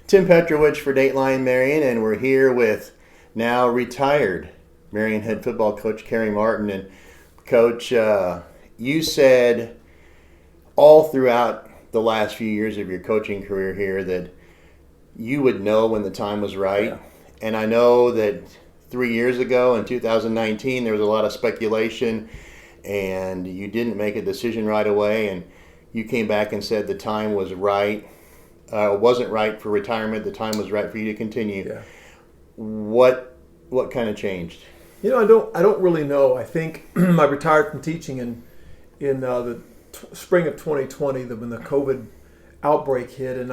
Tim Petrowich for Dateline Marion, and we're here with now retired Marion head football coach Kerry Martin. And Coach, you said all throughout the last few years of your coaching career here that you would know when the time was right. Yeah. And I know that 3 years ago in 2019 there was a lot of speculation and you didn't make a decision right away, and you came back and said the time was right. Wasn't right for retirement. The time was right for you to continue. Yeah. What kind of changed? I don't really know. I think I retired from teaching in the spring of 2020 when the COVID outbreak hit, and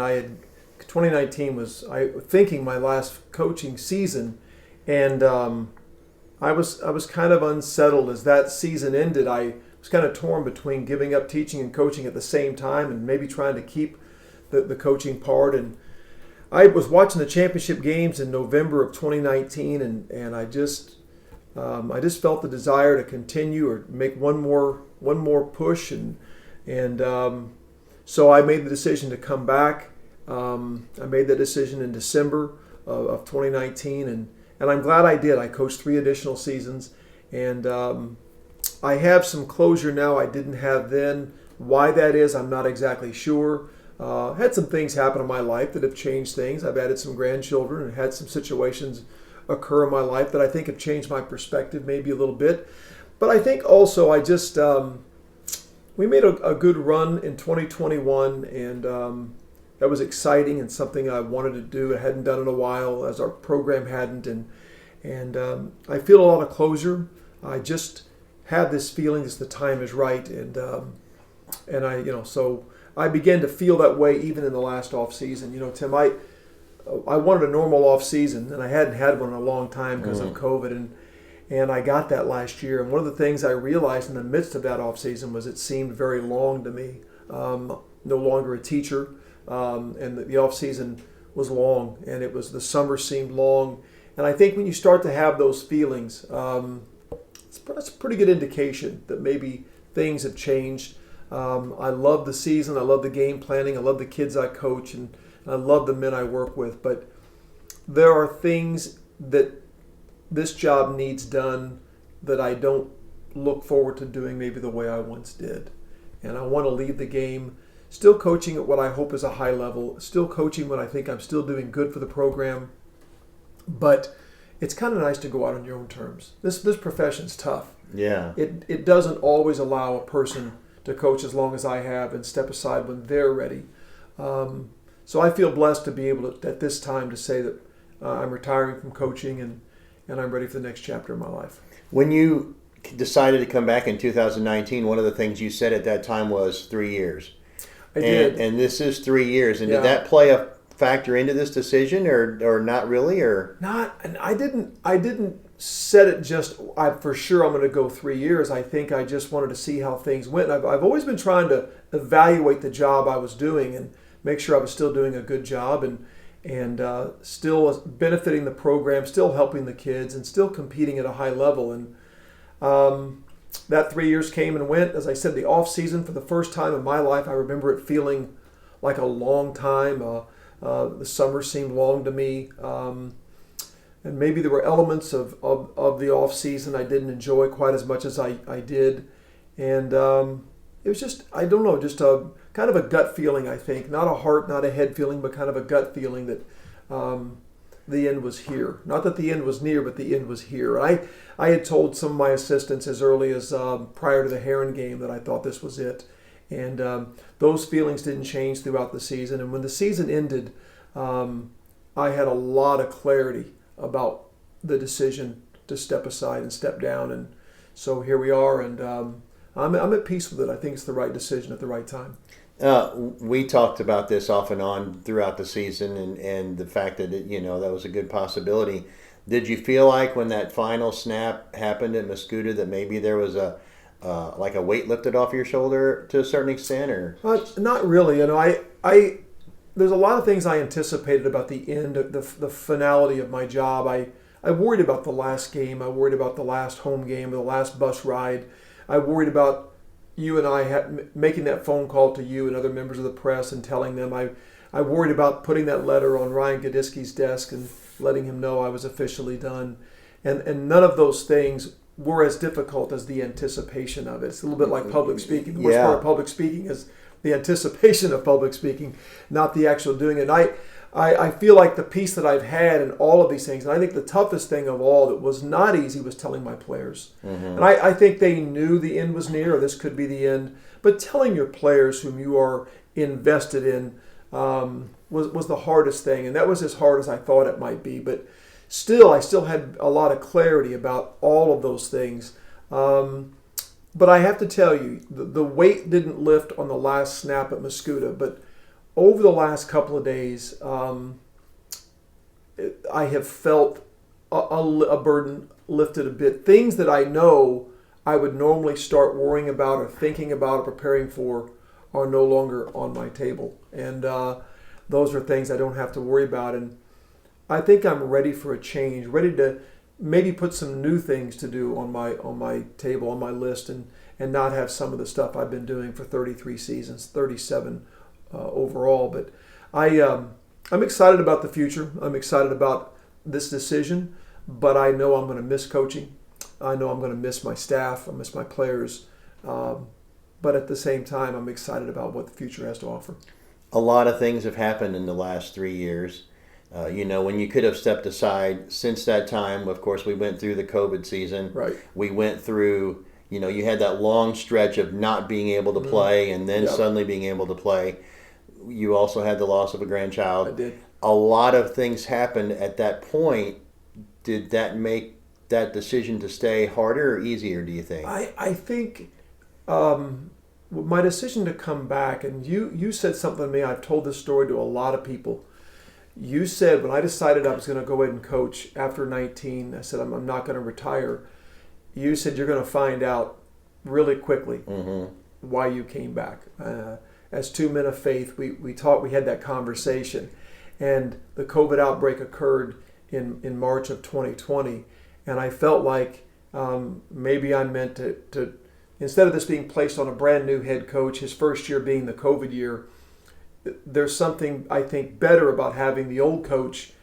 2019 was thinking my last coaching season, and I was kind of unsettled as that season ended. I was kind of torn between giving up teaching and coaching at the same time, and maybe trying to keep the coaching part. And I was watching the championship games in November of 2019, and I just felt the desire to continue or make one more push, and so I made the decision to come back. I made that decision in December of 2019, and I'm glad I did. I coached 3 additional seasons, and I have some closure now I didn't have then. Why that is, I'm not exactly sure. Had some things happen in my life that have changed things. I've added some grandchildren and had some situations occur in my life that I think have changed my perspective maybe a little bit. But I think also we made a good run in 2021, and that was exciting and something I wanted to do. I hadn't done in a while, as our program hadn't, and I feel a lot of closure. I just have this feeling that the time is right, and so I began to feel that way even in the last off season. Tim, I wanted a normal off season, and I hadn't had one in a long time because of COVID, and I got that last year. And one of the things I realized in the midst of that off season was it seemed very long to me. No longer a teacher, and the off season was long, and the summer seemed long. And I think when you start to have those feelings, that's a pretty good indication that maybe things have changed. I love the season. I love the game planning. I love the kids I coach, and I love the men I work with. But there are things that this job needs done that I don't look forward to doing maybe the way I once did. And I want to leave the game still coaching at what I hope is a high level, still coaching when I think I'm still doing good for the program. But it's kind of nice to go out on your own terms. This profession's tough. Yeah. It doesn't always allow a person to coach as long as I have and step aside when they're ready. So I feel blessed to be able to, at this time, to say that I'm retiring from coaching and I'm ready for the next chapter of my life. When you decided to come back in 2019, one of the things you said at that time was 3 years. I did. And this is 3 years. And Yeah. did that play a factor into this decision or not really? Or Not, and I didn't set it for sure I'm going to go 3 years. I think I just wanted to see how things went. I've always been trying to evaluate the job I was doing and make sure I was still doing a good job and still benefiting the program, still helping the kids, and still competing at a high level. And that 3 years came and went. As I said, the off season, for the first time in my life, I remember it feeling like a long time. The summer seemed long to me. And maybe there were elements of the off season I didn't enjoy quite as much as I did. And it was just, I don't know, just a kind of a gut feeling, I think. Not a heart, not a head feeling, but kind of a gut feeling that the end was here. Not that the end was near, but the end was here. I had told some of my assistants as early as prior to the Heron game that I thought this was it. And those feelings didn't change throughout the season. And when the season ended, I had a lot of clarity about the decision to step aside and step down. And so here we are, and I'm at peace with it. I think it's the right decision at the right time. We talked about this off and on throughout the season, and the fact that that was a good possibility. Did you feel like when that final snap happened at Mascoutah that maybe there was a weight lifted off your shoulder to a certain extent, or not really? There's a lot of things I anticipated about the end, the finality of my job. I worried about the last game. I worried about the last home game, the last bus ride. I worried about you and I making that phone call to you and other members of the press and telling them I worried about putting that letter on Ryan Gadisky's desk and letting him know I was officially done. And none of those things were as difficult as the anticipation of it. It's a little bit like public speaking. The worst part of public speaking is the anticipation of public speaking, not the actual doing it. And I feel like the peace that I've had in all of these things, and I think the toughest thing of all that was not easy was telling my players. Mm-hmm. And I think they knew the end was near, or this could be the end. But telling your players whom you are invested in was the hardest thing. And that was as hard as I thought it might be. But still, I still had a lot of clarity about all of those things. But I have to tell you, the weight didn't lift on the last snap at Mascoutah, but over the last couple of days, I have felt a burden lifted a bit. Things that I know I would normally start worrying about or thinking about or preparing for are no longer on my table. And those are things I don't have to worry about. And I think I'm ready for a change, ready to maybe put some new things to do on my table, on my list, and not have some of the stuff I've been doing for 33 seasons, 37 overall. But I'm excited about the future. I'm excited about this decision, but I know I'm going to miss coaching. I know I'm going to miss my staff. I miss my players. But at the same time, I'm excited about what the future has to offer. A lot of things have happened in the last 3 years. When you could have stepped aside since that time, of course, we went through the COVID season. Right. We went through, you had that long stretch of not being able to play and then suddenly being able to play. You also had the loss of a grandchild. I did. A lot of things happened at that point. Did that make that decision to stay harder or easier, do you think? I think my decision to come back, and you said something to me, I've told this story to a lot of people. You said when I decided I was going to go ahead and coach after 19, I said I'm not going to retire. You said you're going to find out really quickly why you came back. As two men of faith, we talked, we had that conversation. And the COVID outbreak occurred in March of 2020. And I felt like maybe I'm meant to, instead of this being placed on a brand new head coach, his first year being the COVID year, there's something I think better about having the old coach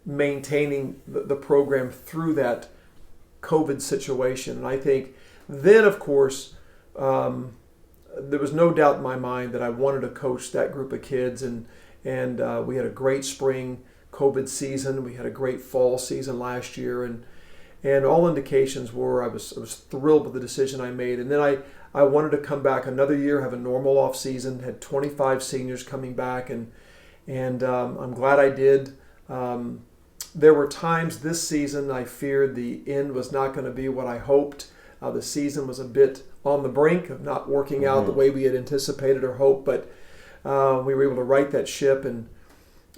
maintaining the program through that COVID situation. And I think then, of course, there was no doubt in my mind that I wanted to coach that group of kids. And we had a great spring COVID season. We had a great fall season last year. And all indications were I was thrilled with the decision I made. And then I wanted to come back another year, have a normal off season, had 25 seniors coming back, and I'm glad I did. There were times this season I feared the end was not going to be what I hoped. The season was a bit on the brink of not working out the way we had anticipated or hoped, but we were able to right that ship. And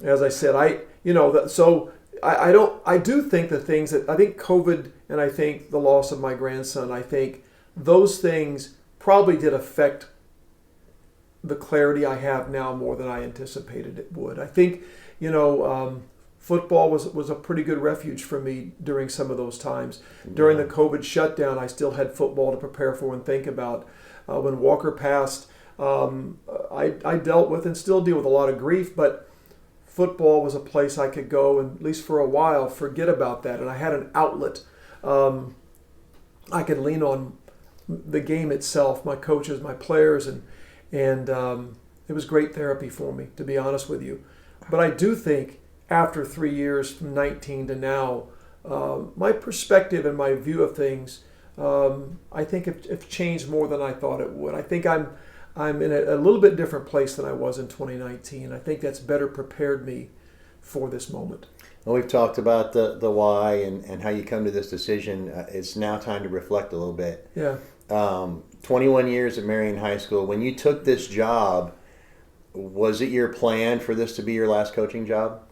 as I said, I do think the things that I think COVID and I think the loss of my grandson, I think those things probably did affect the clarity I have now more than I anticipated it would. I think, football was a pretty good refuge for me during some of those times. During the COVID shutdown, I still had football to prepare for and think about. When Walker passed, I dealt with and still deal with a lot of grief, but football was a place I could go and, at least for a while, forget about that. And I had an outlet. I could lean on the game itself, my coaches, my players, and it was great therapy for me, to be honest with you. But I do think after 3 years, from 19 to now, my perspective and my view of things, I think have changed more than I thought it would. I think I'm in a little bit different place than I was in 2019. I think that's better prepared me for this moment. Well, we've talked about the why and how you come to this decision. It's now time to reflect a little bit. Yeah. 21 years at Marion High School. When you took this job, was it your plan for this to be your last coaching job?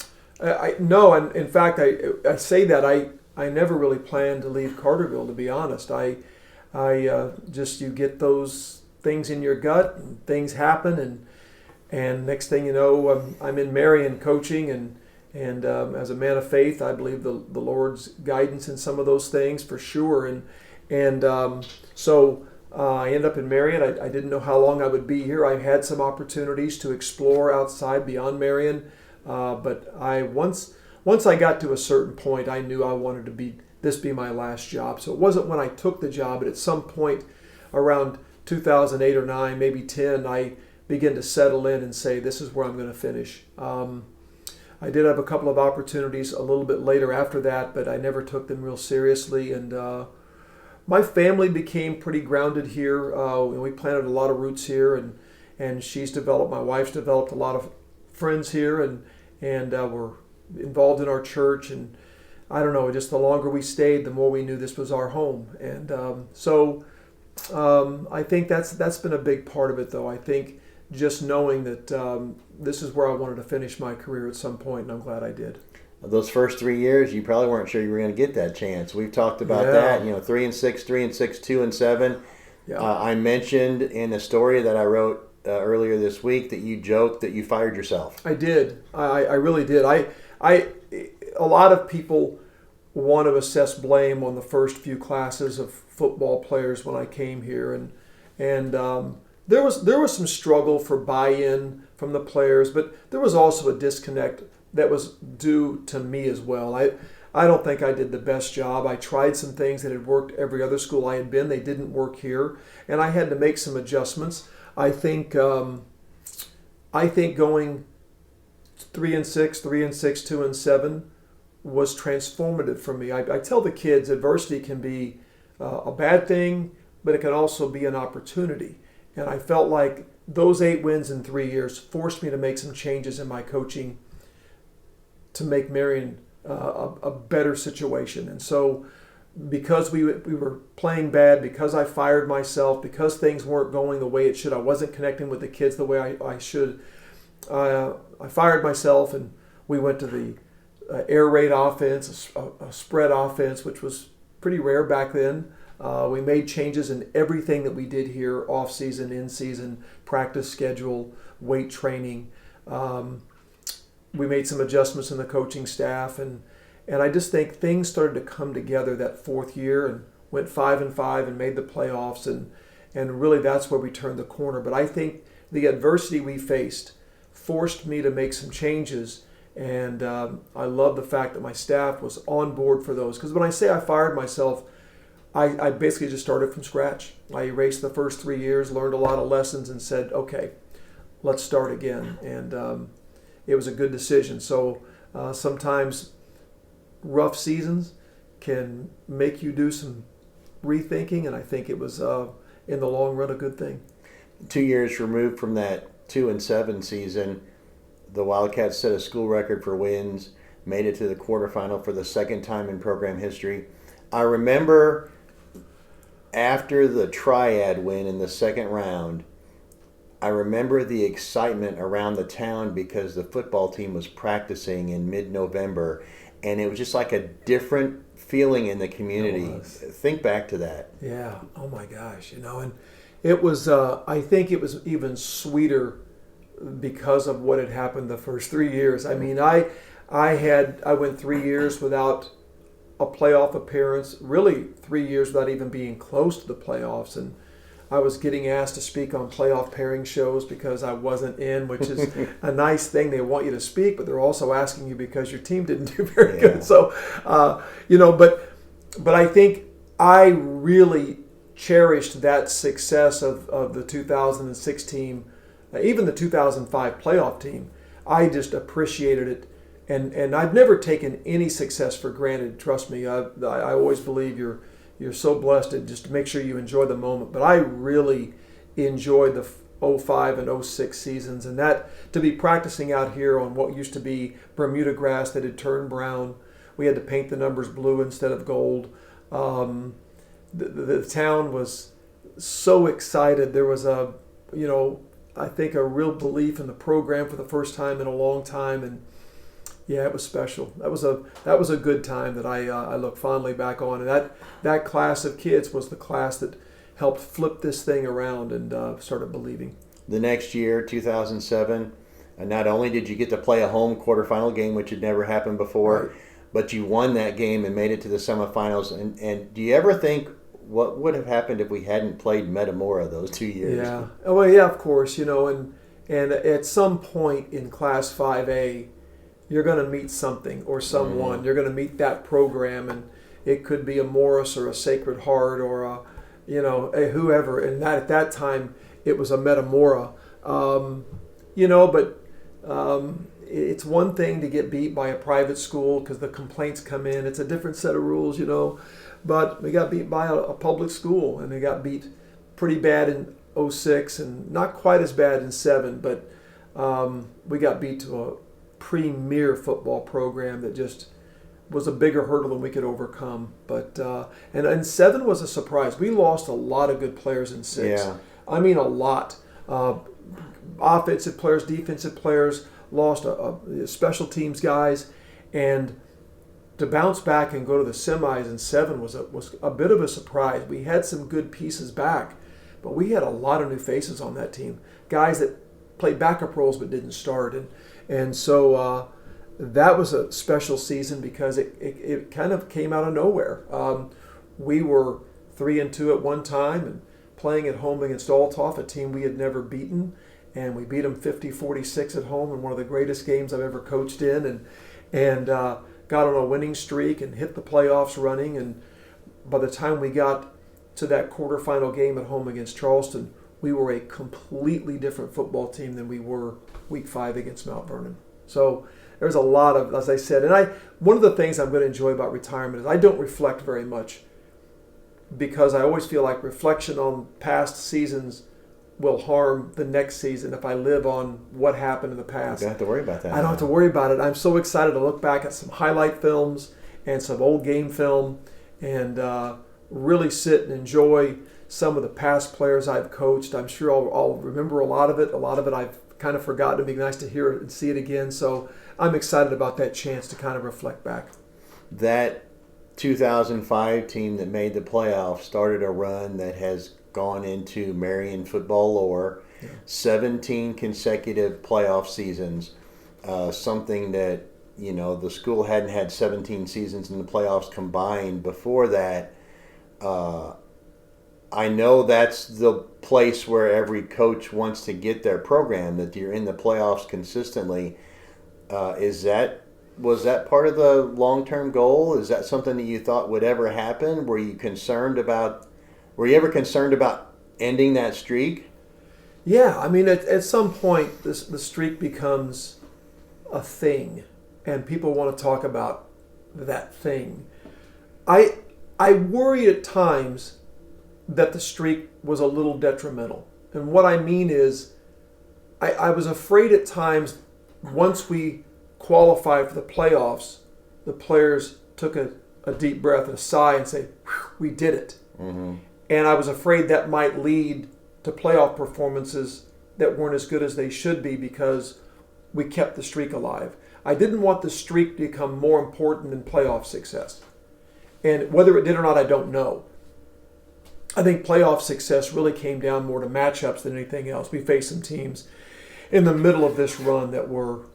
No, and in fact, I say that I never really planned to leave Carterville, to be honest. I just, you get those things in your gut, and things happen, and next thing you know, I'm in Marion coaching, and as a man of faith, I believe the Lord's guidance in some of those things for sure, and so I ended up in Marion. I didn't know how long I would be here. I had some opportunities to explore outside beyond Marion, but once I got to a certain point, I knew I wanted to be my last job. So it wasn't when I took the job, but at some point around 2008 or 9, maybe 10, I began to settle in and say, this is where I'm going to finish. I did have a couple of opportunities a little bit later after that, but I never took them real seriously. And my family became pretty grounded here. We planted a lot of roots here, and my wife's developed a lot of friends here, and we're involved in our church. And I don't know, just the longer we stayed, the more we knew this was our home. And I think that's been a big part of it, though. I think just knowing that this is where I wanted to finish my career at some point, and I'm glad I did. Those first 3 years, you probably weren't sure you were going to get that chance. We've talked about that. 3-6, 3-6, 2-7. Yeah. I mentioned in a story that I wrote earlier this week that you joked that you fired yourself. I did. I really did. A lot of people want to assess blame on the first few classes of football players when I came here, and there was some struggle for buy-in from the players, but there was also a disconnect that was due to me as well. I don't think I did the best job. I tried some things that had worked every other school I had been. They didn't work here, and I had to make some adjustments. I think going 3-6, 3-6, 2-7 was transformative for me. I tell the kids adversity can be a bad thing, but it can also be an opportunity. And I felt like those 8 wins in 3 years forced me to make some changes in my coaching to make Marion a better situation. And so because we were playing bad, because I fired myself, because things weren't going the way it should, I wasn't connecting with the kids the way I should, I fired myself, and we went to the air raid offense, a spread offense, which was pretty rare back then. We made changes in everything that we did here, off-season, in-season, practice schedule, weight training. We made some adjustments in the coaching staff, and I just think things started to come together that fourth year, and went 5-5 and made the playoffs, and really that's where we turned the corner. But I think the adversity we faced forced me to make some changes, and I love the fact that my staff was on board for those. Because when I say I fired myself, I basically just started from scratch. I erased the first 3 years, learned a lot of lessons, and said, okay, let's start again. And it was a good decision. So sometimes rough seasons can make you do some rethinking, and I think it was, in the long run, a good thing. 2 years removed from that 2-7 season, the Wildcats set a school record for wins, made it to the quarterfinal for the second time in program history. I remember after the Triad win in the second round, I remember the excitement around the town because the football team was practicing in mid-November, and it was just like a different feeling in the community. Think back to that. Yeah. Oh my gosh. And it was, I think it was even sweeter because of what had happened the first 3 years. I mean, I went 3 years without a playoff appearance, really 3 years without even being close to the playoffs, and I was getting asked to speak on playoff pairing shows because I wasn't in, which is a nice thing. They want you to speak, but they're also asking you because your team didn't do very good. So, but I think I really cherished that success of the 2006 team, even the 2005 playoff team. I just appreciated it. And I've never taken any success for granted. Trust me, I always believe you're so blessed to just make sure you enjoy the moment. But I really enjoyed the 05 and 06 seasons, and that to be practicing out here on what used to be Bermuda grass that had turned brown. We had to paint the numbers blue instead of gold. The town was so excited. There was I think a real belief in the program for the first time in a long time, and yeah, it was special. That was a good time that I look fondly back on. And that class of kids was the class that helped flip this thing around and started believing. The next year, 2007, not only did you get to play a home quarterfinal game, which had never happened before, right, but you won that game and made it to the semifinals. And do you ever think what would have happened if we hadn't played Metamora those 2 years? Yeah. Oh, well, yeah, of course. And at some point in Class 5A, you're going to meet something or someone. Mm-hmm. You're going to meet that program, and it could be a Morris or a Sacred Heart or a whoever. And at that time, it was a Metamora. But it's one thing to get beat by a private school because the complaints come in. It's a different set of rules, But we got beat by a public school, and they got beat pretty bad in '06 and not quite as bad in '07. But we got beat to a premier football program that just was a bigger hurdle than we could overcome. But and '07 was a surprise. We lost a lot of good players in '06. Yeah. I mean, a lot. Offensive players, defensive players, lost special teams guys, and to bounce back and go to the semis in '07 was a bit of a surprise. We had some good pieces back, but we had a lot of new faces on that team, guys that played backup roles but didn't start, and so that was a special season because it kind of came out of nowhere. We were 3-2 at one time and playing at home against Althoff, a team we had never beaten, and we beat them 50-46 at home in one of the greatest games I've ever coached in, and got on a winning streak and hit the playoffs running. And by the time we got to that quarterfinal game at home against Charleston, we were a completely different football team than we were week 5 against Mount Vernon. So there's a lot of, as I said, and one of the things I'm going to enjoy about retirement is I don't reflect very much because I always feel like reflection on past seasons will harm the next season if I live on what happened in the past. You don't have to worry about that. I don't have to worry about it. I'm so excited to look back at some highlight films and some old game film and really sit and enjoy some of the past players I've coached. I'm sure I'll remember a lot of it. A lot of it I've kind of forgotten. It'd be nice to hear it and see it again. So I'm excited about that chance to kind of reflect back. That 2005 team that made the playoffs started a run that has gone into Marion football lore. Yeah. 17 consecutive playoff seasons, something that the school hadn't had 17 seasons in the playoffs combined before that. I know that's the place where every coach wants to get their program, that you're in the playoffs consistently. Was that part of the long-term goal? Is that something that you thought would ever happen? Were you ever concerned about ending that streak? Yeah, I mean, at some point, the streak becomes a thing, and people want to talk about that thing. I worry at times that the streak was a little detrimental. And what I mean is, I was afraid at times, once we qualified for the playoffs, the players took a deep breath and a sigh and say, we did it. Mm-hmm. And I was afraid that might lead to playoff performances that weren't as good as they should be because we kept the streak alive. I didn't want the streak to become more important than playoff success. And whether it did or not, I don't know. I think playoff success really came down more to matchups than anything else. We faced some teams in the middle of this run that were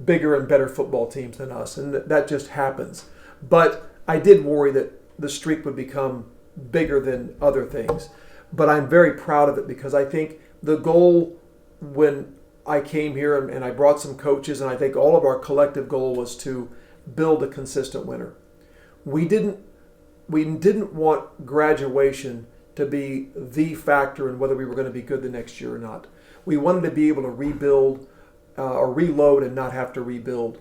bigger and better football teams than us, and that just happens. But I did worry that the streak would become bigger than other things. But I'm very proud of it because I think the goal when I came here and I brought some coaches, and I think all of our collective goal was to build a consistent winner. We didn't want graduation to be the factor in whether we were going to be good the next year or not. We wanted to be able to rebuild or reload and not have to rebuild.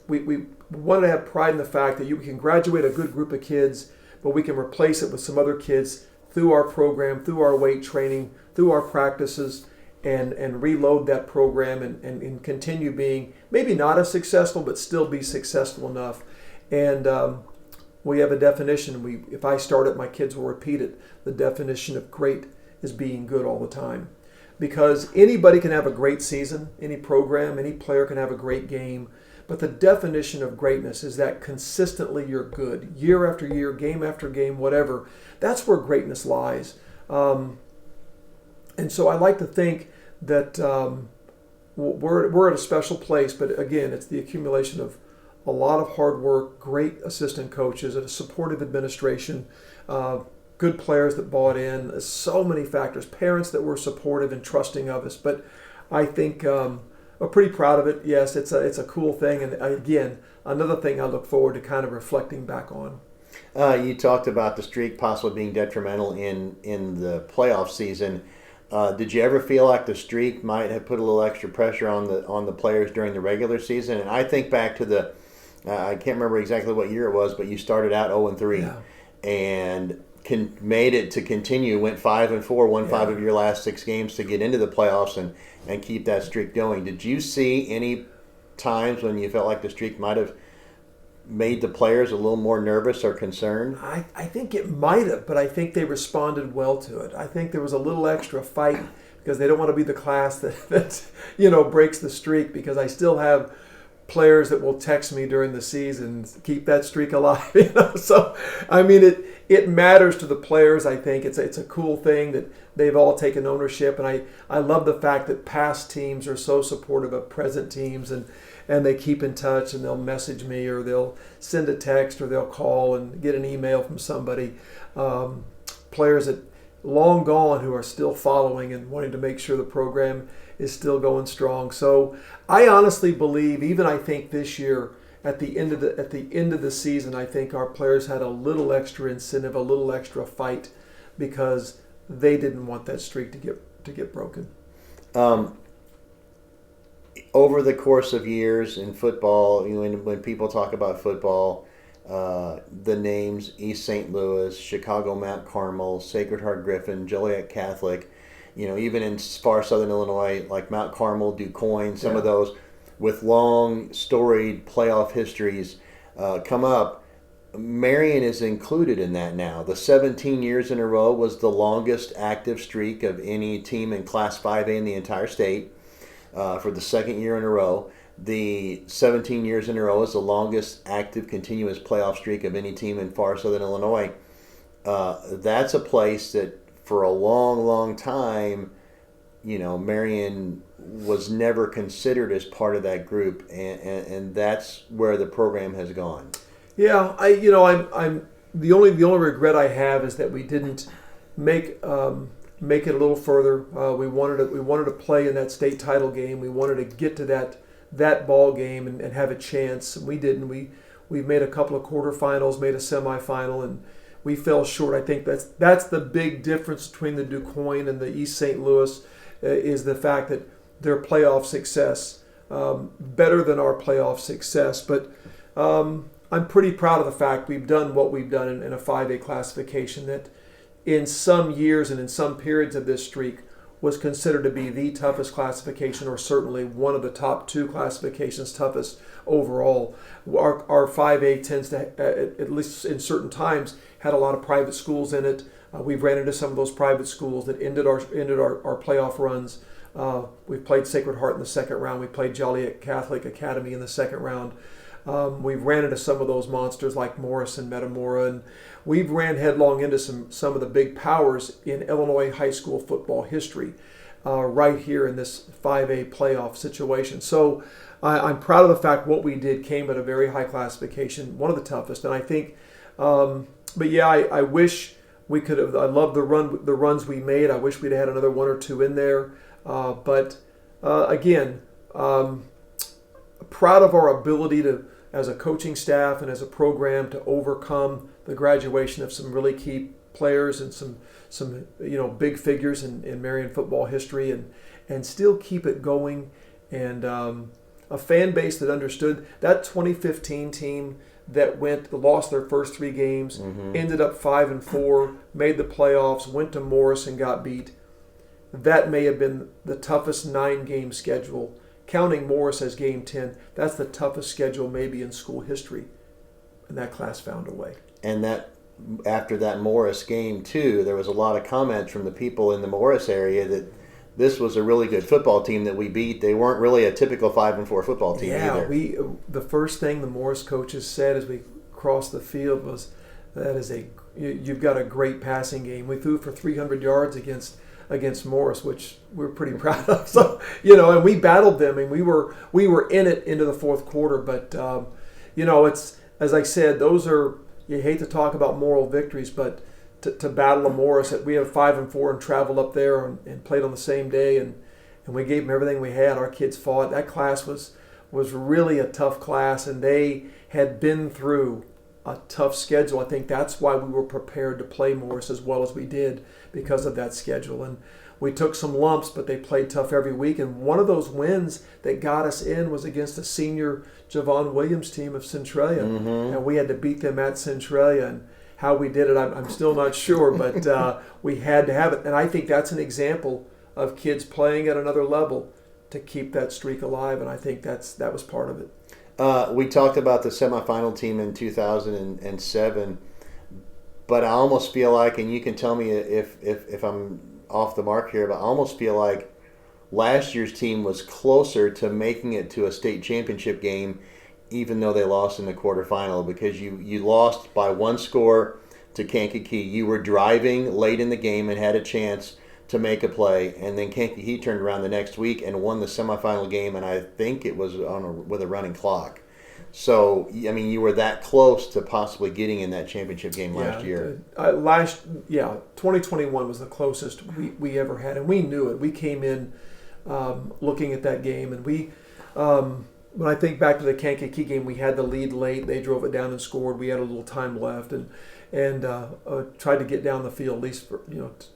We wanted to have pride in the fact that you can graduate a good group of kids, but we can replace it with some other kids through our program, through our weight training, through our practices, and reload that program and continue being maybe not as successful, but still be successful enough. And we have a definition. If I start it, my kids will repeat it. The definition of great is being good all the time. Because anybody can have a great season, any program, any player can have a great game. But the definition of greatness is that consistently you're good. Year after year, game after game, whatever. That's where greatness lies. And so I like to think that we're at a special place. But again, it's the accumulation of a lot of hard work, great assistant coaches, and a supportive administration, good players that bought in, so many factors, parents that were supportive and trusting of us. But I think we're pretty proud of it. Yes, it's a cool thing, and again, another thing I look forward to kind of reflecting back on. You talked about the streak possibly being detrimental in the playoff season. Did you ever feel like the streak might have put a little extra pressure on the players during the regular season? And I think back to the I can't remember exactly what year it was, but you started out 0-3 and made it to continue, went 5-4, won 5 of your last 6 games to get into the playoffs and keep that streak going. Did you see any times when you felt like the streak might have made the players a little more nervous or concerned? I think it might have, but I think they responded well to it. I think there was a little extra fight because they don't want to be the class that breaks the streak, because I still have players that will text me during the season, keep that streak alive. So, I mean, it matters to the players. I think it's a cool thing that they've all taken ownership, and I love the fact that past teams are so supportive of present teams, and they keep in touch, and they'll message me, or they'll send a text, or they'll call and get an email from somebody. Players that long gone who are still following and wanting to make sure the program is still going strong. So I honestly believe, even I think this year at the end of the season, I think our players had a little extra incentive, a little extra fight, because they didn't want that streak to get broken. Over the course of years in football, when people talk about football, the names East St. Louis, Chicago Mount Carmel, Sacred Heart Griffin, Joliet Catholic, even in far southern Illinois, like Mount Carmel, DuQuoin, some of those with long, storied playoff histories come up. Marion is included in that now. The 17 years in a row was the longest active streak of any team in Class 5A in the entire state. For the second year in a row. The 17 years in a row is the longest active continuous playoff streak of any team in far southern Illinois. That's a place that for a long, long time, Marion was never considered as part of that group, and that's where the program has gone. Yeah, I'm the only regret I have is that we didn't make it a little further. We wanted to play in that state title game. We wanted to get to that ball game and have a chance. We didn't. We made a couple of quarterfinals, made a semifinal, and we fell short. I think that's the big difference between the DuQuoin and the East St. Louis is the fact that their playoff success better than our playoff success. But I'm pretty proud of the fact we've done what we've done in a 5A classification that in some years and in some periods of this streak was considered to be the toughest classification, or certainly one of the top 2 classifications toughest overall. Our 5A tends to, at least in certain times, had a lot of private schools in it. We've ran into some of those private schools that ended our playoff runs. We've played Sacred Heart in the second round. We played Joliet Catholic Academy in the second round. We've ran into some of those monsters like Morris and Metamora, and we've ran headlong into some of the big powers in Illinois high school football history right here in this 5A playoff situation. So I'm proud of the fact what we did came at a very high classification, one of the toughest. And I think, but yeah, I wish we could have. I love the runs we made. I wish we'd had another 1 or 2 in there. But again, proud of our ability to, as a coaching staff and as a program, to overcome the graduation of some really key players and some big figures in Marion football history, and still keep it going, and a fan base that understood that 2015 team that lost their first 3 games, ended up 5-4, made the playoffs, went to Morris and got beat. That may have been the toughest 9-game schedule. Counting Morris as game 10, that's the toughest schedule maybe in school history. And that class found a way. And that after that Morris game, too, there was a lot of comments from the people in the Morris area that this was a really good football team that we beat. They weren't really a typical 5-4 football team either. Yeah, the first thing the Morris coaches said as we crossed the field was, you've got a great passing game. We threw for 300 yards against Morris, which we're pretty proud of. So, and we battled them, and we were in it into the fourth quarter. But, it's, as I said, those are, you hate to talk about moral victories, but to Battle of Morris. We have 5 and 4 and traveled up there and played on the same day, and we gave them everything we had. Our kids fought. That class was really a tough class, and they had been through a tough schedule. I think that's why we were prepared to play Morris as well as we did, because of that schedule. And we took some lumps, but they played tough every week. And one of those wins that got us in was against a senior Javon Williams team of Centralia. And we had to beat them at Centralia. And how we did it, I'm still not sure, but we had to have it. And I think that's an example of kids playing at another level to keep that streak alive. And I think that was part of it. We talked about the semifinal team in 2007, but I almost feel like, and you can tell me if I'm off the mark here, but I almost feel like last year's team was closer to making it to a state championship game, even though they lost in the quarterfinal, because you lost by 1 score to Kankakee. You were driving late in the game and had a chance to make a play, and then Kankakee turned around the next week and won the semifinal game, and I think it was with a running clock. So, I mean, you were that close to possibly getting in that championship game last year. 2021 was the closest we ever had, and we knew it. We came in looking at that game, and when I think back to the Kankakee game, we had the lead late. They drove it down and scored. We had a little time left, and tried to get down the field at least for,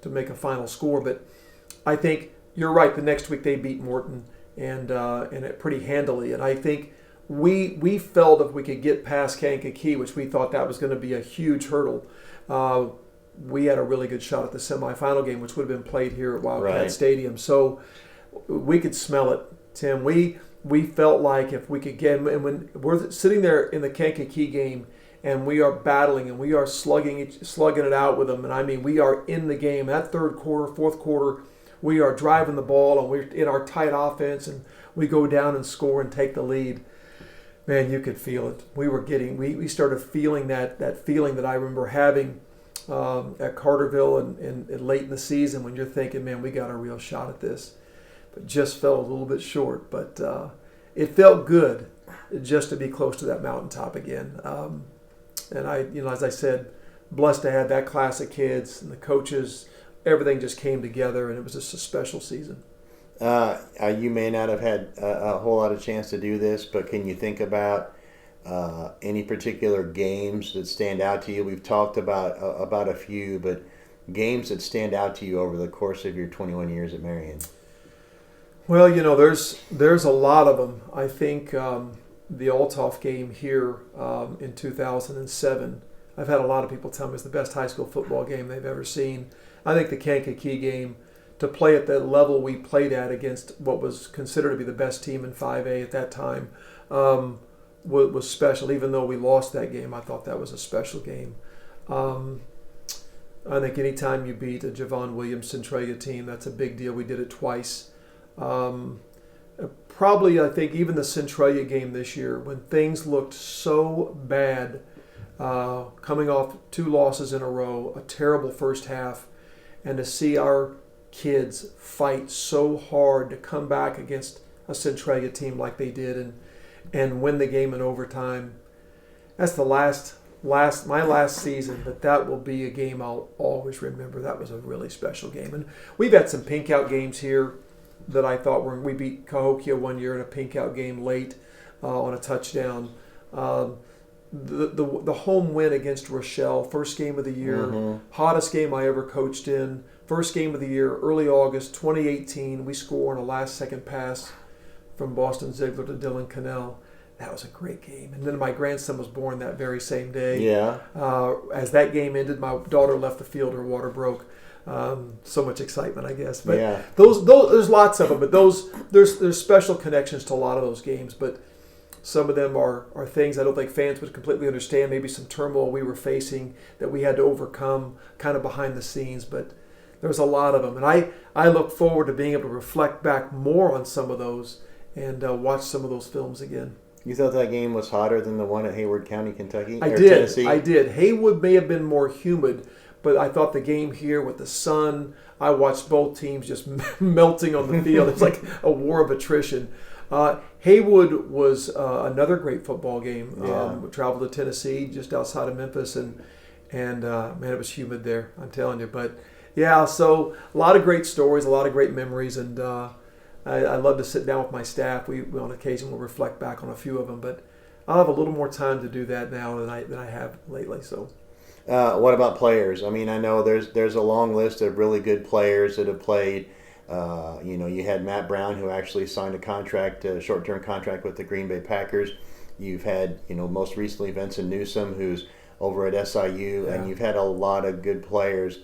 to make a final score. But I think you're right. The next week they beat Morton and it pretty handily, and I think we felt if we could get past Kankakee, which we thought that was going to be a huge hurdle, we had a really good shot at the semifinal game, which would have been played here at Wildcat Stadium. So we could smell it, Tim. We felt like if we could get, and when we're sitting there in the Kankakee game and we are battling and we are slugging it out with them, and I mean we are in the game. That third quarter, fourth quarter, we are driving the ball and we're in our tight offense, and we go down and score and take the lead. Man, you could feel it. We started feeling that feeling that I remember having at Carterville and late in the season, when you're thinking, man, we got a real shot at this. But just fell a little bit short. But it felt good just to be close to that mountaintop again. And I, as I said, blessed to have that class of kids and the coaches. Everything just came together, and it was just a special season. You may not have had a whole lot of chance to do this, but can you think about any particular games that stand out to you? We've talked about a few, but games that stand out to you over the course of your 21 years at Marion. Well, there's a lot of them. I think the Althoff game here in 2007, I've had a lot of people tell me it's the best high school football game they've ever seen. I think the Kankakee game, to play at the level we played at against what was considered to be the best team in 5A at that time, was special. Even though we lost that game, I thought that was a special game. I think anytime you beat a Javon Williams Centralia team, that's a big deal. We did it twice. Probably, I think, even the Centralia game this year, when things looked so bad, coming off 2 losses in a row, a terrible first half, and to see our kids fight so hard to come back against a Centralia team like they did and win the game in overtime. That's the my last season, but that will be a game I'll always remember. That was a really special game. And we've had some pink out games here that I thought we beat Cahokia one year in a pink out game late on a touchdown. The home win against Rochelle, first game of the year, hottest game I ever coached in. First game of the year, early August 2018. We score on a last-second pass from Boston Ziegler to Dylan Cannell. That was a great game. And then my grandson was born that very same day. Yeah. As that game ended, my daughter left the field. Her water broke. So much excitement, I guess. But yeah. Those there's lots of them. But there's special connections to a lot of those games. But some of them are things I don't think fans would completely understand. Maybe some turmoil we were facing that we had to overcome kind of behind the scenes. But there's a lot of them. And I look forward to being able to reflect back more on some of those and watch some of those films again. You thought that game was hotter than the one at Hayward County, Kentucky? I did. Tennessee? I did. Haywood may have been more humid, but I thought the game here with the sun, I watched both teams just melting on the field. It's like a war of attrition. Haywood was another great football game. Yeah. We traveled to Tennessee, just outside of Memphis, and And man, it was humid there, I'm telling you. But yeah, so a lot of great stories, a lot of great memories, and I love to sit down with my staff. We on occasion will reflect back on a few of them, but I'll have a little more time to do that now than I have lately. So. What about players? I mean, I know there's a long list of really good players that have played. You had Matt Brown, who actually signed a short-term contract with the Green Bay Packers. You've had, most recently Vincent Newsom, who's over at SIU, and you've had a lot of good players,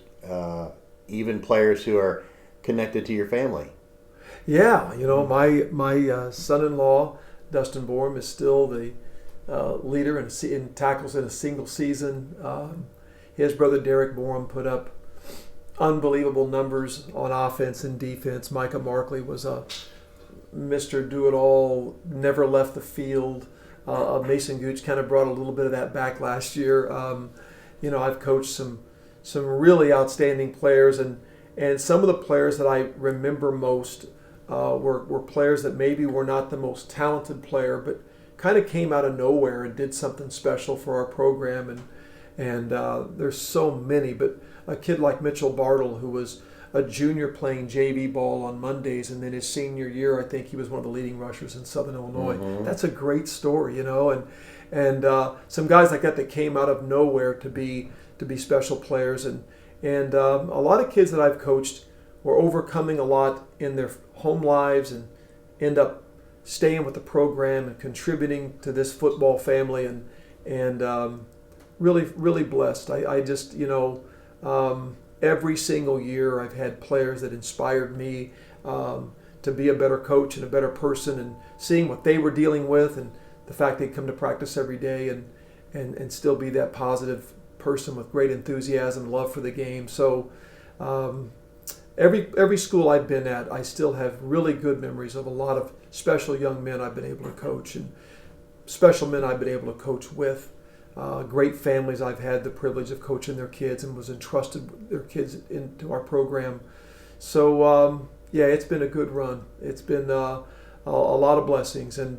even players who are connected to your family. Yeah, my son-in-law Dustin Borum is still the leader in tackles in a single season. His brother Derek Borum put up unbelievable numbers on offense and defense. Micah Markley was a Mr. Do-It-All, never left the field. Mason Gooch kind of brought a little bit of that back last year. I've coached some really outstanding players, and some of the players that I remember most were players that maybe were not the most talented player, but kind of came out of nowhere and did something special for our program. And there's so many, but a kid like Mitchell Bartle, who was a junior playing JV ball on Mondays, and then his senior year, I think he was one of the leading rushers in Southern Illinois. Mm-hmm. That's a great story, and some guys like that came out of nowhere to be special players, and a lot of kids that I've coached were overcoming a lot in their home lives and end up staying with the program and contributing to this football family, and really, really blessed. I just, every single year I've had players that inspired me to be a better coach and a better person, and seeing what they were dealing with, and the fact they'd come to practice every day and still be that positive person with great enthusiasm, love for the game. So every school I've been at, I still have really good memories of a lot of special young men I've been able to coach, and special men I've been able to coach with. Great families I've had the privilege of coaching their kids and was entrusted their kids into our program. So it's been a good run. It's been a lot of blessings, and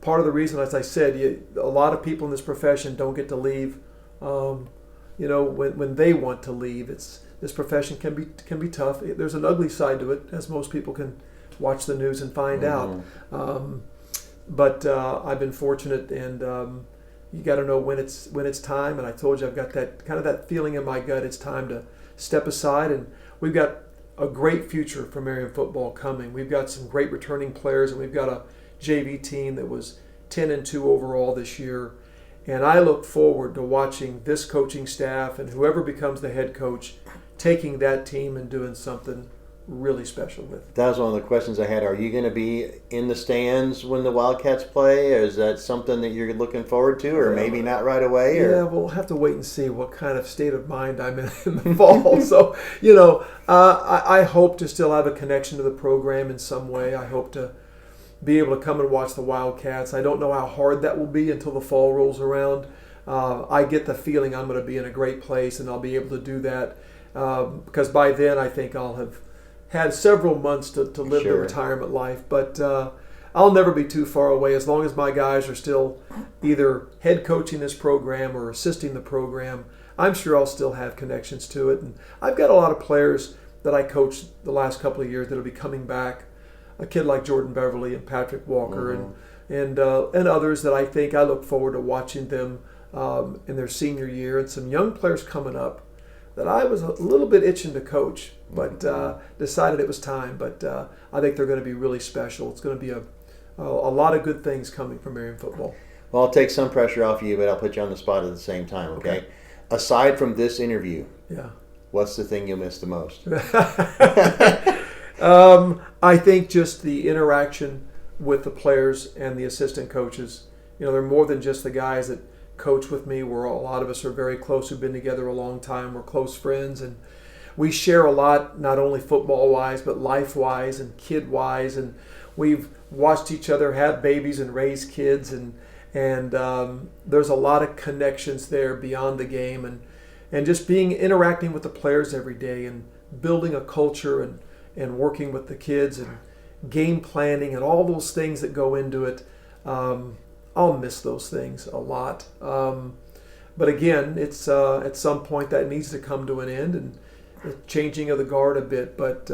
part of the reason, as I said, a lot of people in this profession don't get to leave. When they want to leave, this profession can be tough. There's an ugly side to it, as most people can watch the news and find out. But I've been fortunate, and you got to know when it's time. And I told you, I've got that feeling in my gut. It's time to step aside, and we've got a great future for Marion football coming. We've got some great returning players, and we've got a JV team that was 10-2 overall this year. And I look forward to watching this coaching staff and whoever becomes the head coach taking that team and doing something really special with it. That was one of the questions I had. Are you going to be in the stands when the Wildcats play? Or is that something that you're looking forward to, or maybe not right away? Or? Yeah, we'll have to wait and see what kind of state of mind I'm in the fall. So, I hope to still have a connection to the program in some way. I hope to be able to come and watch the Wildcats. I don't know how hard that will be until the fall rolls around. I get the feeling I'm going to be in a great place, and I'll be able to do that because by then I think I'll have had several months to live the retirement life. But I'll never be too far away as long as my guys are still either head coaching this program or assisting the program. I'm sure I'll still have connections to it. And I've got a lot of players that I coached the last couple of years that will be coming back. A kid like Jordan Beverly and Patrick Walker and others that I look forward to watching them in their senior year, and some young players coming up that I was a little bit itching to coach, but decided it was time. But I think they're going to be really special. It's going to be a lot of good things coming from Marion football. Well, I'll take some pressure off you, but I'll put you on the spot at the same time, okay? Aside from this interview, what's the thing you'll miss the most? I think just the interaction with the players and the assistant coaches. They're more than just the guys that coach with me. A lot of us are very close, who've been together a long time. We're close friends, and we share a lot, not only football-wise, but life-wise and kid-wise. And we've watched each other have babies and raise kids, and there's a lot of connections there beyond the game, and just interacting with the players every day and building a culture and working with the kids and game planning and all those things that go into it. I'll miss those things a lot. But again, it's at some point that needs to come to an end, and the changing of the guard a bit. But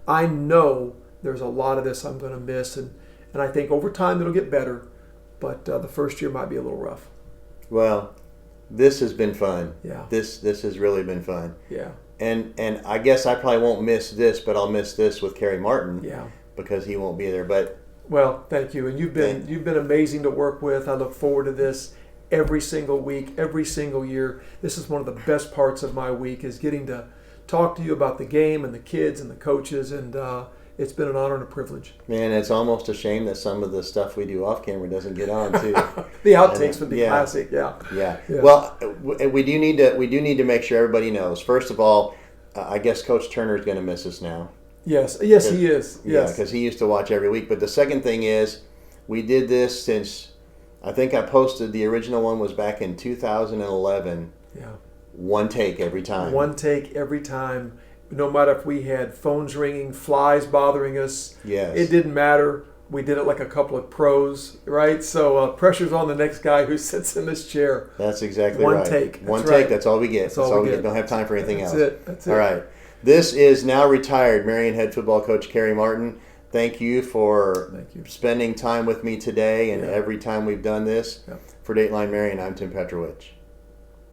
I know there's a lot of this I'm going to miss, and I think over time it'll get better. But the first year might be a little rough. Well, this has been fun. Yeah. This has really been fun. Yeah. And I guess I probably won't miss this, but I'll miss this with Kerry Martin. Yeah. Because he won't be there. But well, thank you, and you've been amazing to work with. I look forward to this every single week, every single year. This is one of the best parts of my week, is getting to talk to you about the game and the kids and the coaches, and it's been an honor and a privilege. Man, it's almost a shame that some of the stuff we do off camera doesn't get on too. The outtakes would be classic. Yeah. Well, we do need to make sure everybody knows. First of all, I guess Coach Turner is going to miss us now. Yes, he is. Yeah, Yes, because he used to watch every week. But the second thing is, we did this since, I think I posted, the original one was back in 2011. Yeah. One take every time. One take every time. No matter if we had phones ringing, flies bothering us. Yes. It didn't matter. We did it like a couple of pros, right? So pressure's on the next guy who sits in this chair. That's exactly right. One take. One take. That's all we get. That's all we get. Don't have time for anything else. That's it. All right. This is now retired Marion head football coach Kerry Martin. Thank you for spending time with me today and every time we've done this. Yep. For Dateline Marion, I'm Tim Petrowich.